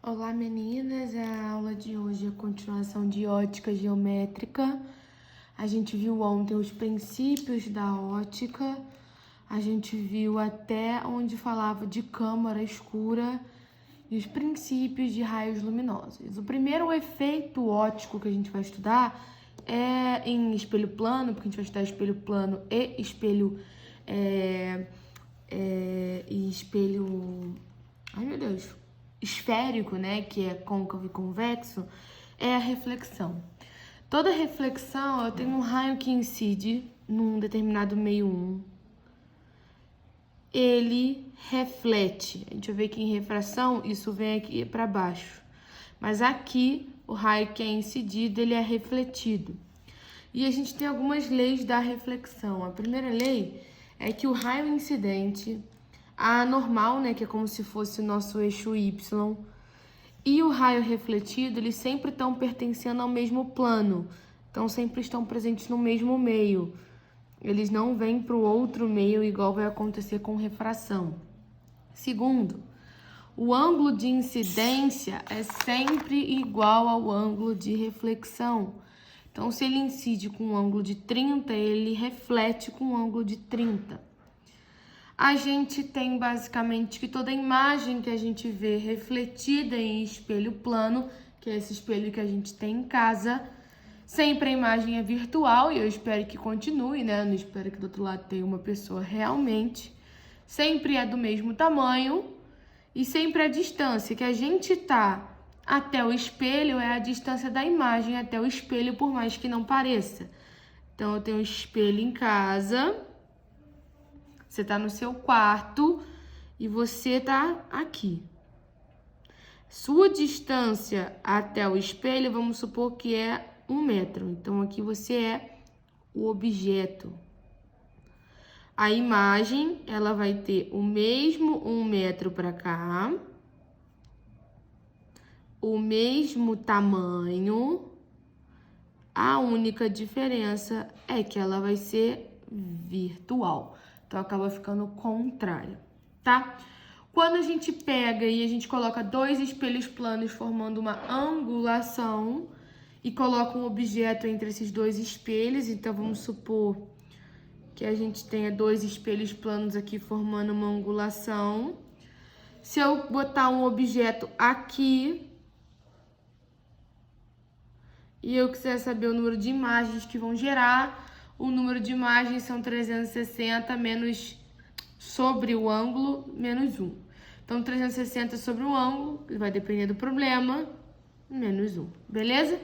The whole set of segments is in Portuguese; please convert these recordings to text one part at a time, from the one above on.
Olá meninas, a aula de hoje é a continuação de ótica geométrica. A gente viu ontem os princípios da ótica, a gente viu até onde falava de câmara escura e os princípios de raios luminosos. O primeiro efeito óptico que a gente vai estudar é em espelho plano, porque a gente vai estudar espelho plano e espelho... Ai, meu Deus! Esférico, né, que é côncavo e convexo, é a reflexão. Toda reflexão, eu tenho um raio que incide num determinado meio 1. Ele reflete. A gente vai ver que em refração, isso vem aqui para baixo. Mas aqui, o raio que é incidido, ele é refletido. E a gente tem algumas leis da reflexão. A primeira lei é que o raio incidente, a normal, né, que é como se fosse o nosso eixo Y, e o raio refletido, eles sempre estão pertencendo ao mesmo plano. Então, sempre estão presentes no mesmo meio. Eles não vêm para o outro meio, igual vai acontecer com refração. Segundo, o ângulo de incidência é sempre igual ao ângulo de reflexão. Então, se ele incide com um ângulo de 30, ele reflete com um ângulo de 30. A gente tem basicamente que toda imagem que a gente vê refletida em espelho plano, que é esse espelho que a gente tem em casa, sempre a imagem é virtual, e eu espero que continue, né? Eu não espero que do outro lado tenha uma pessoa realmente. Sempre é do mesmo tamanho e sempre a distância que a gente tá até o espelho é a distância da imagem até o espelho, por mais que não pareça. Então, eu tenho um espelho em casa, você tá no seu quarto e você tá aqui. Sua distância até o espelho, vamos supor que é 1 metro. Então, aqui você é o objeto. A imagem, ela vai ter o mesmo 1 metro para cá, o mesmo tamanho. A única diferença é que ela vai ser virtual. Então, acaba ficando o contrário, tá? Quando a gente pega e a gente coloca dois espelhos planos formando uma angulação e coloca um objeto entre esses dois espelhos, então vamos supor que a gente tenha dois espelhos planos aqui formando uma angulação. Se eu botar um objeto aqui e eu quiser saber o número de imagens que vão gerar, o número de imagens são 360 menos sobre o ângulo menos 1. Então, 360 sobre o ângulo, vai depender do problema, menos 1, beleza?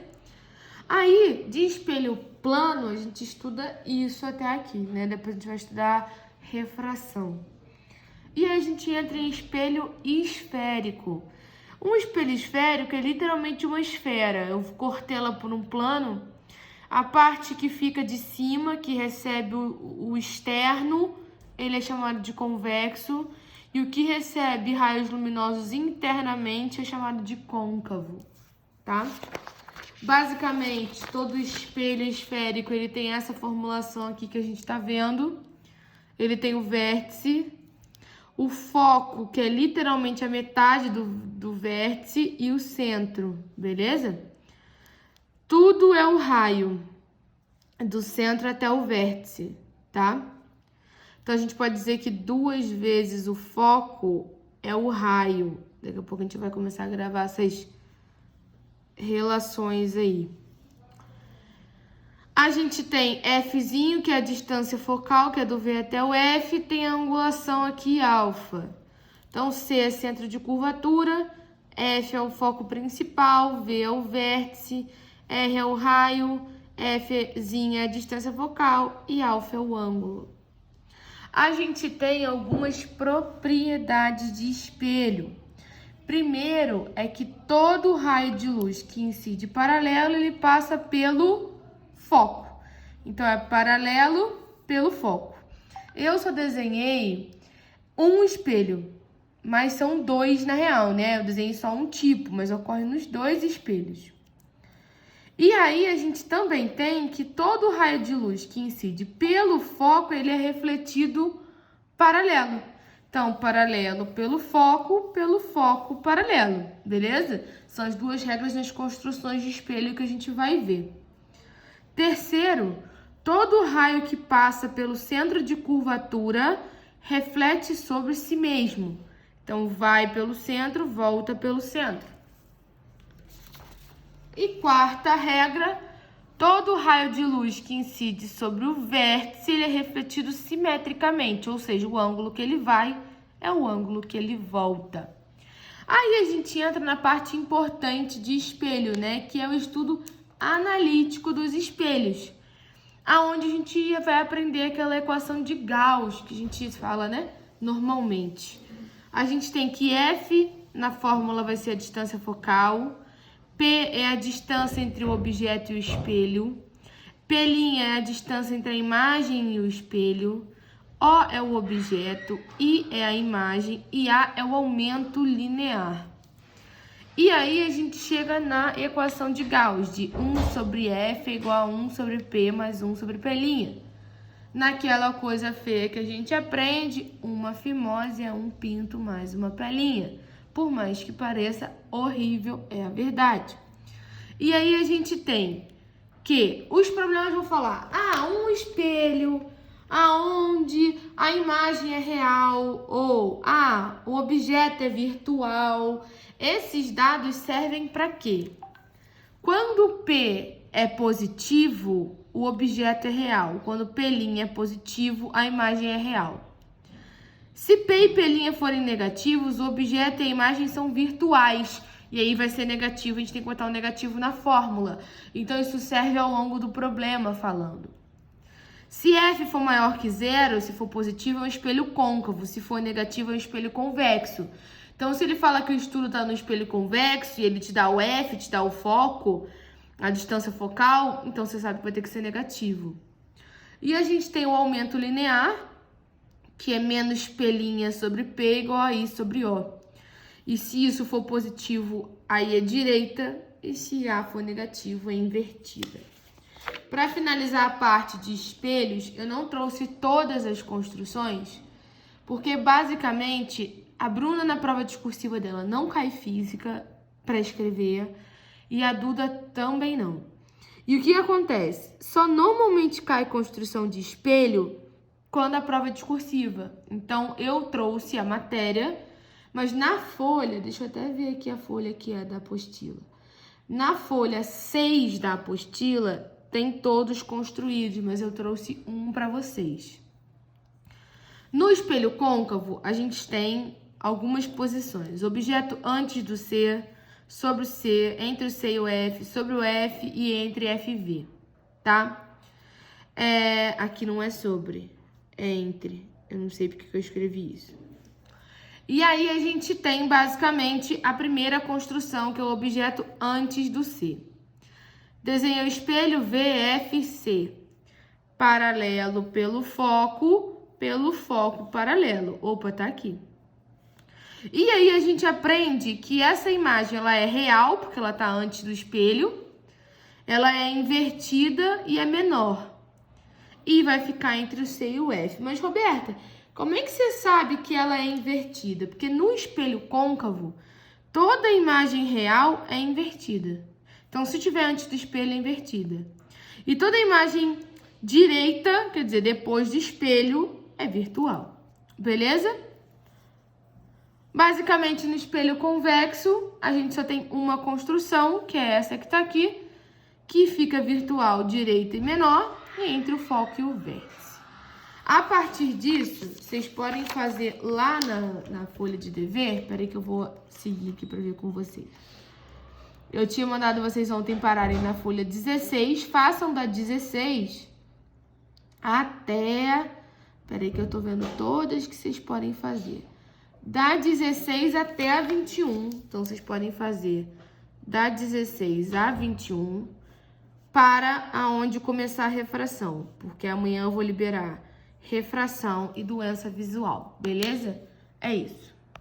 Aí, de espelho plano, a gente estuda isso até aqui, né? Depois a gente vai estudar refração. E aí a gente entra em espelho esférico. Um espelho esférico é literalmente uma esfera. Eu cortei ela por um plano. A parte que fica de cima, que recebe o externo, ele é chamado de convexo. E o que recebe raios luminosos internamente é chamado de côncavo, tá? Basicamente, todo espelho esférico, ele tem essa formulação aqui que a gente tá vendo. Ele tem o vértice, o foco, que é literalmente a metade do vértice, e o centro, beleza? Tudo é o raio, do centro até o vértice, tá? Então, a gente pode dizer que 2 vezes o foco é o raio. Daqui a pouco a gente vai começar a gravar essas relações aí. A gente tem Fzinho, que é a distância focal, que é do V até o F, tem a angulação aqui, alfa. Então, C é centro de curvatura, F é o foco principal, V é o vértice, R é o raio, Fzinho é a distância focal e alfa é o ângulo. A gente tem algumas propriedades de espelho. Primeiro é que todo raio de luz que incide paralelo, ele passa pelo foco. Então, é paralelo pelo foco. Eu só desenhei um espelho, mas são 2 na real, né? Eu desenhei só um tipo, mas ocorre nos 2 espelhos. E aí, a gente também tem que todo raio de luz que incide pelo foco, ele é refletido paralelo. Então, paralelo pelo foco, paralelo, beleza? São as duas regras nas construções de espelho que a gente vai ver. Terceiro, todo raio que passa pelo centro de curvatura reflete sobre si mesmo. Então, vai pelo centro, volta pelo centro. E quarta regra, todo raio de luz que incide sobre o vértice, ele é refletido simetricamente, ou seja, o ângulo que ele vai é o ângulo que ele volta. Aí a gente entra na parte importante de espelho, né, que é o estudo analítico dos espelhos, aonde a gente vai aprender aquela equação de Gauss, que a gente fala, né, normalmente. A gente tem que F, na fórmula, vai ser a distância focal, P é a distância entre o objeto e o espelho, P' é a distância entre a imagem e o espelho, O é o objeto, I é a imagem e A é o aumento linear. E aí a gente chega na equação de Gauss, de 1 sobre F é igual a 1 sobre P mais 1 sobre P'. Naquela coisa feia que a gente aprende, uma fimose é um pinto mais uma P'. Por mais que pareça horrível, é a verdade. E aí a gente tem que os problemas vão falar, um espelho aonde a imagem é real ou o objeto é virtual. Esses dados servem para quê? Quando P é positivo, o objeto é real. Quando P' é positivo, a imagem é real. Se P e P' forem negativos, o objeto e a imagem são virtuais. E aí vai ser negativo, a gente tem que botar um negativo na fórmula. Então, isso serve ao longo do problema falando. Se F for maior que zero, se for positivo, é um espelho côncavo. Se for negativo, é um espelho convexo. Então, se ele fala que o estudo está no espelho convexo e ele te dá o F, te dá o foco, a distância focal, então você sabe que vai ter que ser negativo. E a gente tem o aumento linear, que é menos P' sobre P igual a I sobre O. E se isso for positivo, aí é direita, e se A for negativo, é invertida. Para finalizar a parte de espelhos, eu não trouxe todas as construções, porque basicamente a Bruna na prova discursiva dela não cai física para escrever e a Duda também não. E o que acontece? Só normalmente cai construção de espelho quando a prova é discursiva. Então, eu trouxe a matéria, mas na folha, deixa eu até ver aqui a folha que é da apostila. Na folha 6 da apostila, tem todos construídos, mas eu trouxe um para vocês. No espelho côncavo, a gente tem algumas posições. Objeto antes do C, sobre o C, entre o C e o F, sobre o F e entre F e V, tá? Aqui não é sobre, é entre. Eu não sei porque que eu escrevi isso. E aí a gente tem basicamente a primeira construção, que é o objeto antes do C. Desenha o espelho VFC, paralelo pelo foco paralelo. Opa, tá aqui. E aí a gente aprende que essa imagem ela é real, porque ela tá antes do espelho, ela é invertida e é menor. E vai ficar entre o C e o F. Mas, Roberta, como é que você sabe que ela é invertida? Porque no espelho côncavo, toda a imagem real é invertida. Então, se tiver antes do espelho, é invertida. E toda a imagem direita, quer dizer, depois do espelho, é virtual. Beleza? Basicamente, no espelho convexo, a gente só tem uma construção, que é essa que tá aqui, que fica virtual direita e menor, entre o foco e o vértice. A partir disso, vocês podem fazer lá na folha de dever. Peraí que eu vou seguir aqui para ver com vocês. Eu tinha mandado vocês ontem pararem na folha 16. Façam da 16 até... Peraí que eu tô vendo todas que vocês podem fazer. Da 16 até a 21. Então, vocês podem fazer da 16 a 21 para aonde começar a refração. Porque amanhã eu vou liberar refração e doença visual, beleza? É isso.